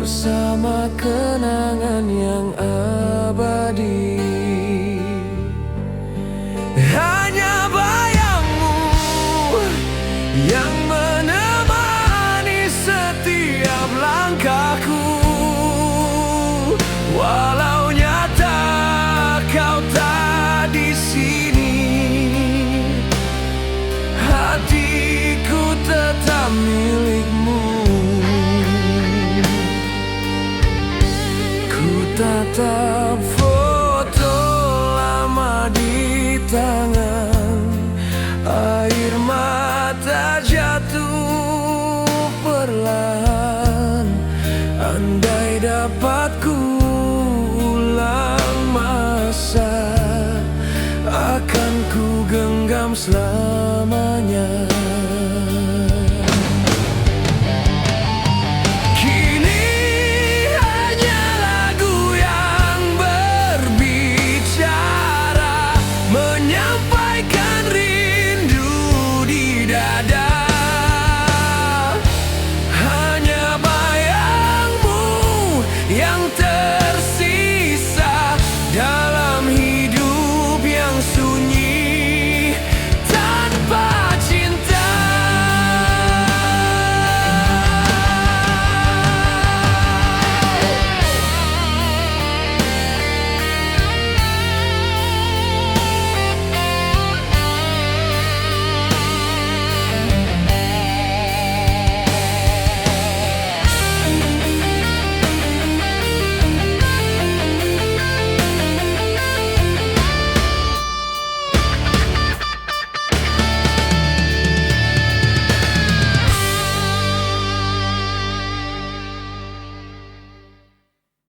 bersama kenangan yang abadi. Hanya bayangmu yang menemani setiap langkahku, walau nyata kau tak di sini, hatiku tetap milikmu. Ku tatap foto lama di tangan, air mata jatuh perlahan. Andai dapat ku ulang masa, akan ku genggam selalu.